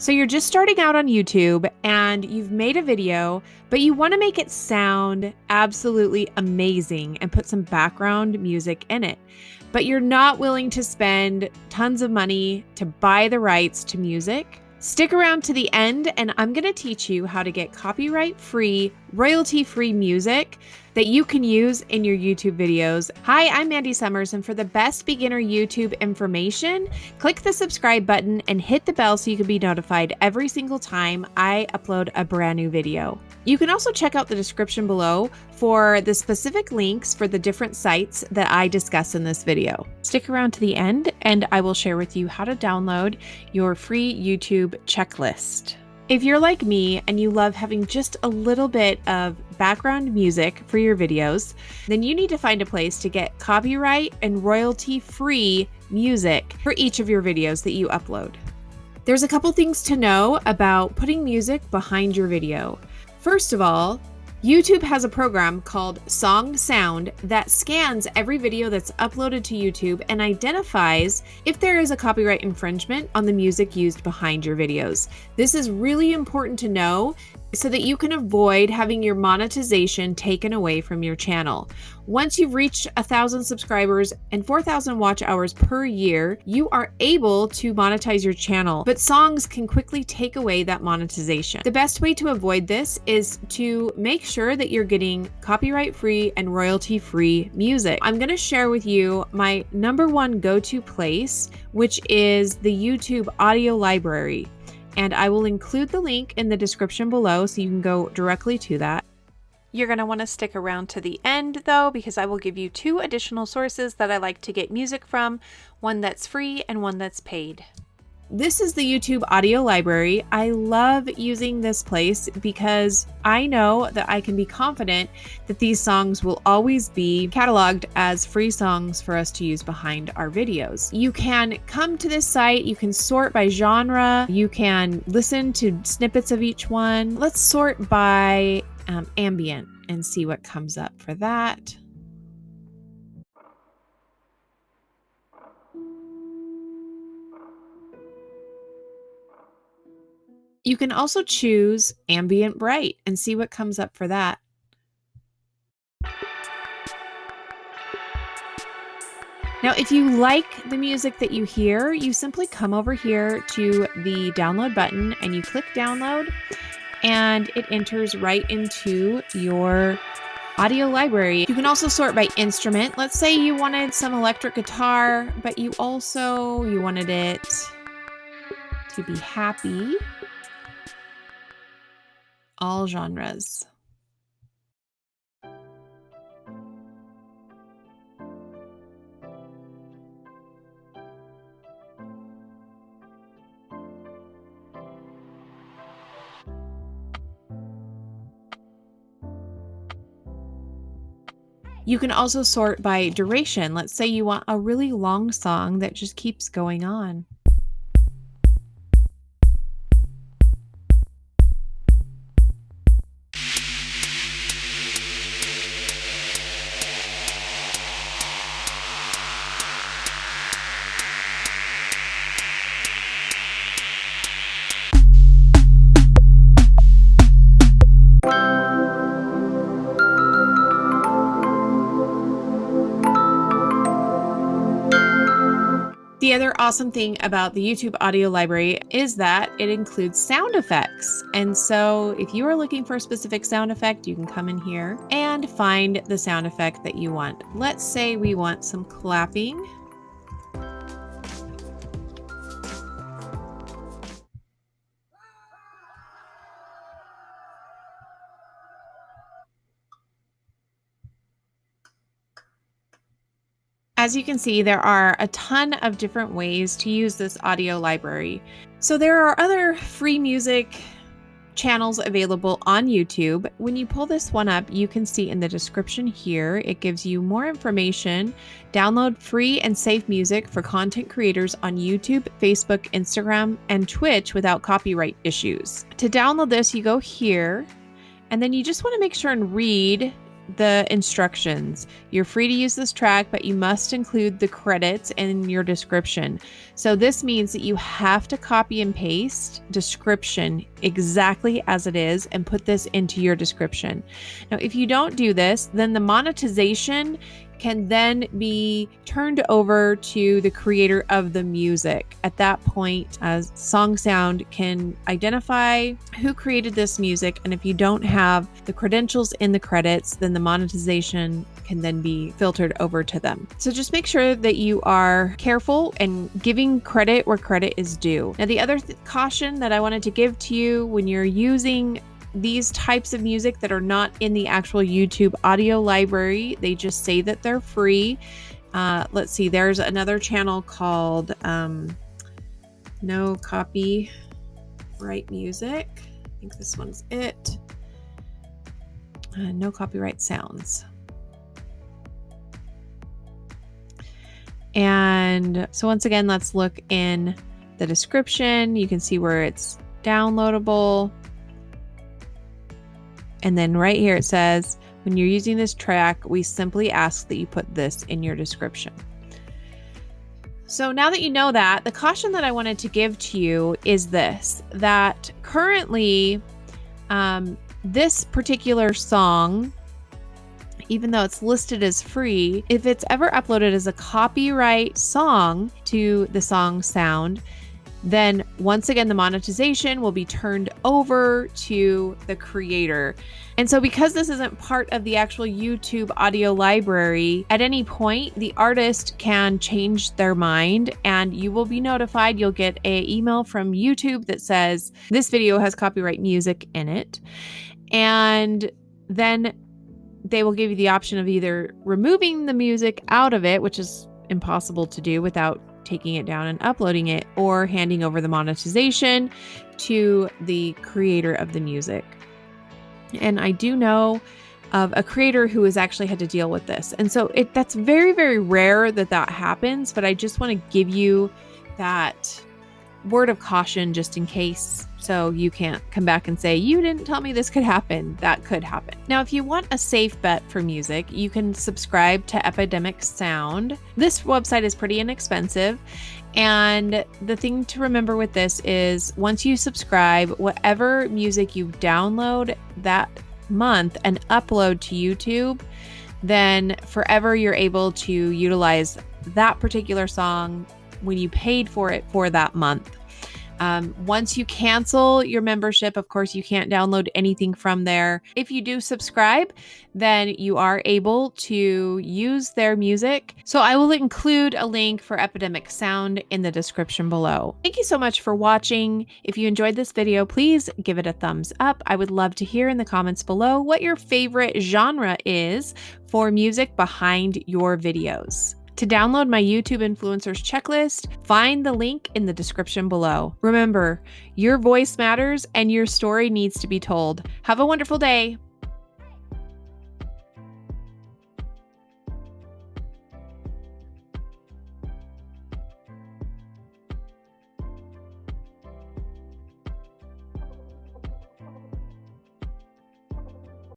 So you're just starting out on YouTube and you've made a video, but you want to make it sound absolutely amazing and put some background music in it. But you're not willing to spend tons of money to buy the rights to music. Stick around to the end and I'm going to teach you how to get copyright-free, royalty-free music that you can use in your YouTube videos. Hi, I'm Mandy Sommers, and for the best beginner YouTube information, click the subscribe button and hit the bell so you can be notified every single time I upload a brand new video. You can also check out the description below for the specific links for the different sites that I discuss in this video. Stick around to the end and I will share with you how to download your free YouTube checklist. If you're like me and you love having just a little bit of background music for your videos, then you need to find a place to get copyright and royalty-free music for each of your videos that you upload. There's a couple things to know about putting music behind your video. First of all, YouTube has a program called Song Sound that scans every video that's uploaded to YouTube and identifies if there is a copyright infringement on the music used behind your videos. This is really important to know so that you can avoid having your monetization taken away from your channel. Once you've reached 1,000 subscribers and 4,000 watch hours per year, you are able to monetize your channel, but songs can quickly take away that monetization. The best way to avoid this is to make sure that you're getting copyright-free and royalty-free music. I'm going to share with you my #1 go-to place, which is the YouTube audio library. And I will include the link in the description below so you can go directly to that. You're going to want to stick around to the end though, because I will give you 2 additional sources that I like to get music from, one that's free and one that's paid. This is the YouTube audio library. I love using this place because I know that I can be confident that these songs will always be cataloged as free songs for us to use behind our videos. You can come to this site, you can sort by genre, you can listen to snippets of each one. Let's sort by ambient and see what comes up for that. You can also choose ambient bright and see what comes up for that. Now, if you like the music that you hear, you simply come over here to the download button and you click download and it enters right into your audio library. You can also sort by instrument. Let's say you wanted some electric guitar, but you wanted it to be happy. All genres. You can also sort by duration. Let's say you want a really long song that just keeps going on. The other awesome thing about the YouTube audio library is that it includes sound effects. And so if you are looking for a specific sound effect, you can come in here and find the sound effect that you want. Let's say we want some clapping. As you can see, there are a ton of different ways to use this audio library. So there are other free music channels available on YouTube. When you pull this one up, you can see in the description here, it gives you more information. Download free and safe music for content creators on YouTube, Facebook, Instagram, and Twitch without copyright issues. To download this, you go here, and then you just want to make sure and read the instructions. You're free to use this track, but you must include the credits in your description. So this means that you have to copy and paste description exactly as it is and put this into your description. Now, if you don't do this, then the monetization can then be turned over to the creator of the music. At that point, Song Sound can identify who created this music, and if you don't have the credentials in the credits, then the monetization can then be filtered over to them. So just make sure that you are careful and giving credit where credit is due. Now, the other caution that I wanted to give to you when you're using these types of music that are not in the actual YouTube audio library, they just say that they're free. Let's see, there's another channel called No Copyright Music. I think this one's it. No Copyright Sounds. And so once again, let's look in the description. You can see where it's downloadable. And then right here it says, when you're using this track, we simply ask that you put this in your description. So now that you know that, the caution that I wanted to give to you is this, that currently this particular song, even though it's listed as free, if it's ever uploaded as a copyright song to the Song Sound, then once again, the monetization will be turned over to the creator. And so because this isn't part of the actual YouTube audio library, at any point, the artist can change their mind and you will be notified. You'll get an email from YouTube that says, this video has copyright music in it. And then they will give you the option of either removing the music out of it, which is impossible to do without taking it down and uploading it, or handing over the monetization to the creator of the music. And I do know of a creator who has actually had to deal with this. And so that's very, very rare that that happens, but I just want to give you that word of caution just in case, so you can't come back and say, you didn't tell me this could happen. That could happen. Now, if you want a safe bet for music, you can subscribe to Epidemic Sound. This website is pretty inexpensive. And the thing to remember with this is once you subscribe, whatever music you download that month and upload to YouTube, then forever you're able to utilize that particular song when you paid for it for that month. Once you cancel your membership, of course, you can't download anything from there. If you do subscribe, then you are able to use their music. So I will include a link for Epidemic Sound in the description below. Thank you so much for watching. If you enjoyed this video, please give it a thumbs up. I would love to hear in the comments below what your favorite genre is for music behind your videos. To download my YouTube Influencers Checklist, find the link in the description below. Remember, your voice matters and your story needs to be told. Have a wonderful day.